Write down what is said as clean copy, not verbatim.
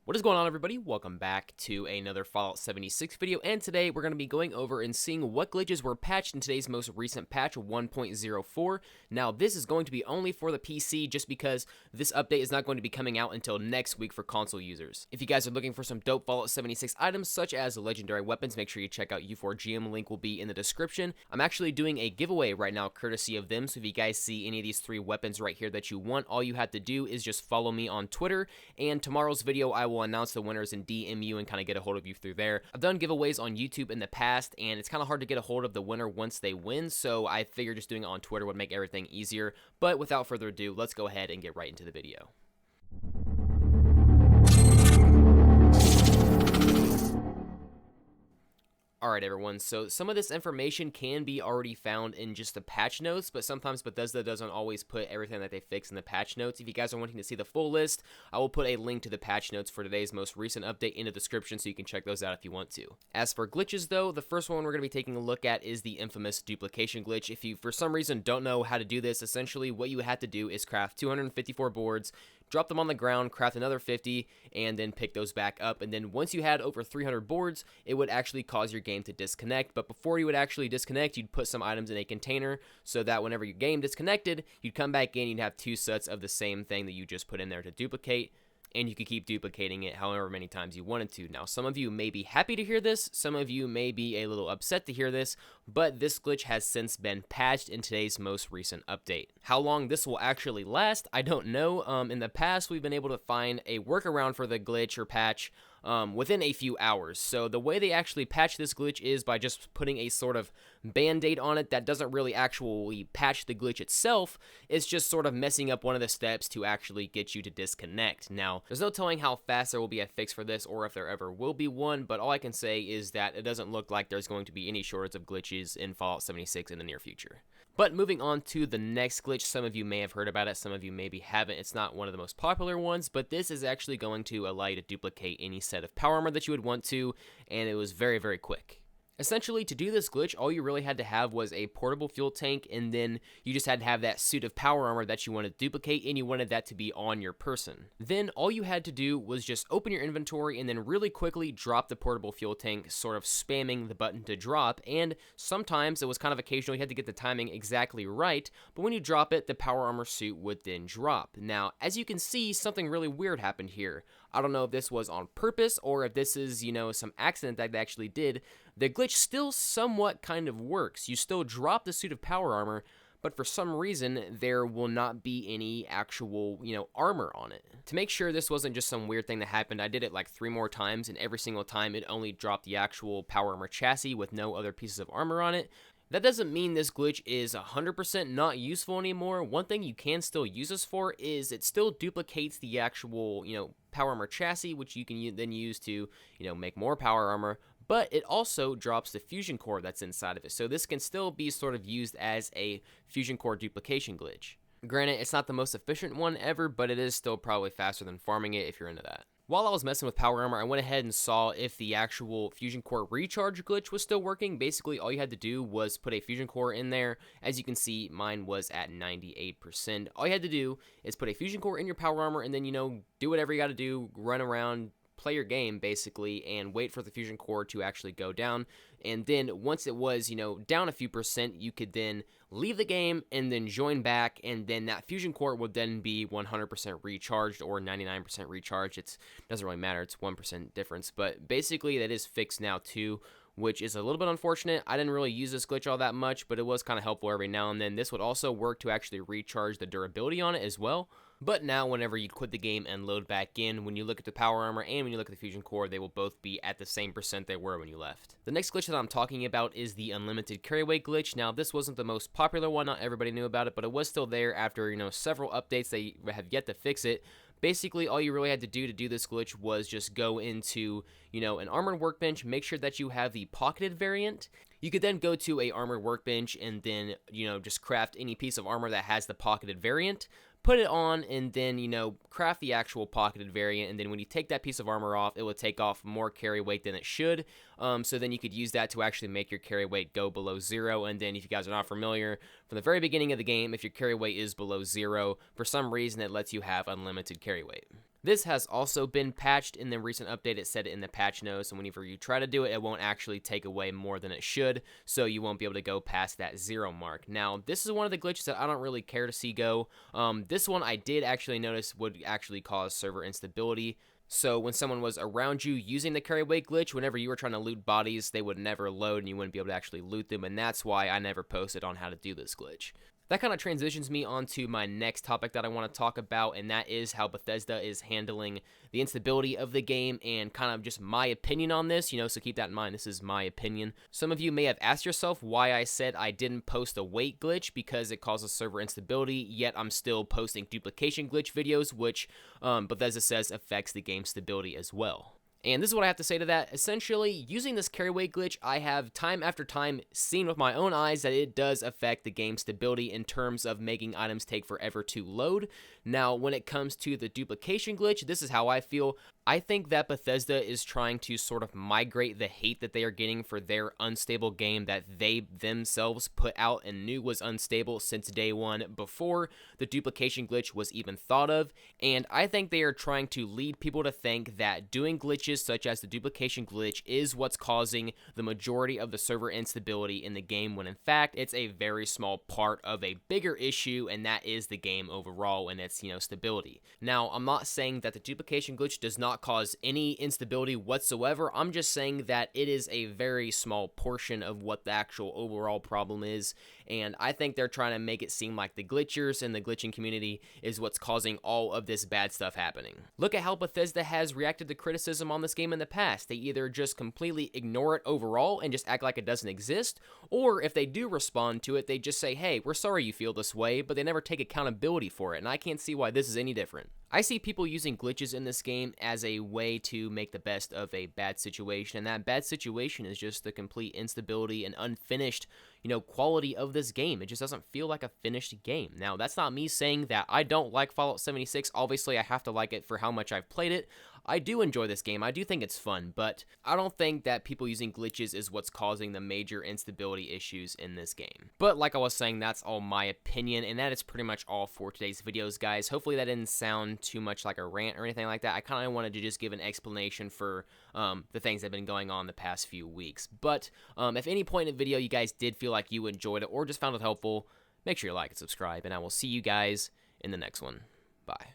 What is going on, everybody? Welcome back to another Fallout 76 video, and today we're going to be going over and seeing what glitches were patched in today's most recent patch 1.04. Now, this is going to be only for the PC just because this update is not going to be coming out until next week for console users. If you guys are looking for some dope Fallout 76 items such as legendary weapons, make sure you check out U4GM, link will be in the description. I'm actually doing a giveaway right now courtesy of them, so if you guys see any of these three weapons right here that you want, all you have to do is just follow me on Twitter, and tomorrow's video I will announce the winners and DM you and kind of get a hold of you through there. I've done giveaways on YouTube in the past, and it's kind of hard to get a hold of the winner once they win, so I figured just doing it on Twitter would make everything easier. But without further ado, let's go ahead and get right into the video. Alright everyone, so some of this information can be already found in just the patch notes, but sometimes Bethesda doesn't always put everything that they fix in the patch notes. If you guys are wanting to see the full list, I will put a link to the patch notes for today's most recent update in the description so you can check those out if you want to. As for glitches though, the first one we're going to be taking a look at is the infamous duplication glitch. If you for some reason don't know how to do this, essentially what you have to do is craft 254 boards, drop them on the ground, craft another 50, and then pick those back up. And then once you had over 300 boards, it would actually cause your game to disconnect. But before you would actually disconnect, you'd put some items in a container so that whenever your game disconnected, you'd come back in, you'd have two sets of the same thing that you just put in there to duplicate. And you could keep duplicating it however many times you wanted to. Now, some of you may be happy to hear this, some of you may be a little upset to hear this, but this glitch has since been patched in today's most recent update. How long this will actually last, I don't know. In the past, we've been able to find a workaround for the glitch or patch within a few hours. So the way they actually patch this glitch is by just putting a sort of band-aid on it that doesn't really actually patch the glitch itself. It's just sort of messing up one of the steps to actually get you to disconnect. Now, there's no telling how fast there will be a fix for this or if there ever will be one, but all I can say is that it doesn't look like there's going to be any shortage of glitches in Fallout 76 in the near future. But moving on to the next glitch, some of you may have heard about it, some of you maybe haven't. It's not one of the most popular ones, but this is actually going to allow you to duplicate any set of power armor that you would want to, and it was very, very quick. Essentially, to do this glitch, all you really had to have was a portable fuel tank, and then you just had to have that suit of power armor that you wanted to duplicate, and you wanted that to be on your person. Then all you had to do was just open your inventory and then really quickly drop the portable fuel tank, sort of spamming the button to drop, and sometimes it was kind of occasional, you had to get the timing exactly right, but when you drop it, the power armor suit would then drop. Now, as you can see, something really weird happened here. I don't know if this was on purpose or if this is, some accident that they actually did. The glitch still somewhat kind of works. You still drop the suit of power armor, but for some reason, there will not be any actual, armor on it. To make sure this wasn't just some weird thing that happened, I did it like 3 more times, and every single time it only dropped the actual power armor chassis with no other pieces of armor on it. That doesn't mean this glitch is 100% not useful anymore. One thing you can still use this for is it still duplicates the actual, power armor chassis, which you can then use to, make more power armor, but it also drops the fusion core that's inside of it. So this can still be sort of used as a fusion core duplication glitch. Granted, it's not the most efficient one ever, but it is still probably faster than farming it if you're into that. While I was messing with power armor, I went ahead and saw if the actual fusion core recharge glitch was still working. Basically, all you had to do was put a fusion core in there. As you can see, mine was at 98%. All you had to do is put a fusion core in your power armor and then, do whatever you got to do, run around, play your game basically, and wait for the fusion core to actually go down. And then once it was, down a few percent, you could then leave the game and then join back, and then that fusion core would then be 100% recharged or 99% recharged. It doesn't really matter, it's 1% difference, but basically that is fixed now too, which is a little bit unfortunate. I didn't really use this glitch all that much, but it was kind of helpful every now and then. This would also work to actually recharge the durability on it as well. But now whenever you quit the game and load back in, when you look at the power armor and when you look at the fusion core, they will both be at the same percent they were when you left. The next glitch that I'm talking about is the unlimited carry weight glitch. Now, this wasn't the most popular one, not everybody knew about it, but it was still there after, several updates. They have yet to fix it. Basically, all you really had to do this glitch was just go into, an armored workbench, make sure that you have the pocketed variant. You could then go to a armored workbench and then, just craft any piece of armor that has the pocketed variant, put it on, and then, craft the actual pocketed variant, and then when you take that piece of armor off, it will take off more carry weight than it should, so then you could use that to actually make your carry weight go below 0, and then if you guys are not familiar, from the very beginning of the game, if your carry weight is below 0, for some reason it lets you have unlimited carry weight. This has also been patched in the recent update. It said it in the patch notes, and whenever you try to do it, it won't actually take away more than it should, so you won't be able to go past that 0 mark. Now, this is one of the glitches that I don't really care to see go. This one I did actually notice would actually cause server instability. So when someone was around you using the carry away glitch, whenever you were trying to loot bodies, they would never load and you wouldn't be able to actually loot them, and that's why I never posted on how to do this glitch. That kind of transitions me onto my next topic that I want to talk about, and that is how Bethesda is handling the instability of the game and kind of just my opinion on this, so keep that in mind. This is my opinion. Some of you may have asked yourself why I said I didn't post a wait glitch because it causes server instability, yet I'm still posting duplication glitch videos, which Bethesda says affects the game stability as well. And this is what I have to say to that. Essentially, using this carry away glitch, I have time after time seen with my own eyes that it does affect the game stability in terms of making items take forever to load. Now, when it comes to the duplication glitch, this is how I feel. I think that Bethesda is trying to sort of migrate the hate that they are getting for their unstable game that they themselves put out and knew was unstable since day one before the duplication glitch was even thought of. And I think they are trying to lead people to think that doing glitches such as the duplication glitch is what's causing the majority of the server instability in the game, when in fact it's a very small part of a bigger issue, and that is the game overall and its stability. Now, I'm not saying that the duplication glitch does not cause any instability whatsoever. I'm just saying that it is a very small portion of what the actual overall problem is, and I think they're trying to make it seem like the glitchers and the glitching community is what's causing all of this bad stuff happening. Look at how Bethesda has reacted to criticism on this game in the past. They either just completely ignore it overall and just act like it doesn't exist, or if they do respond to it, they just say, hey, we're sorry you feel this way, but they never take accountability for it, and I can't see why this is any different. I see people using glitches in this game as a way to make the best of a bad situation, and that bad situation is just the complete instability and unfinished, quality of this game. It just doesn't feel like a finished game. Now, that's not me saying that I don't like Fallout 76. Obviously, I have to like it for how much I've played it. I do enjoy this game. I do think it's fun, but I don't think that people using glitches is what's causing the major instability issues in this game. But like I was saying, that's all my opinion, and that is pretty much all for today's videos, guys. Hopefully that didn't sound too much like a rant or anything like that. I kind of wanted to just give an explanation for the things that have been going on the past few weeks. But if any point in the video you guys did feel like you enjoyed it or just found it helpful, make sure you like and subscribe, and I will see you guys in the next one. Bye.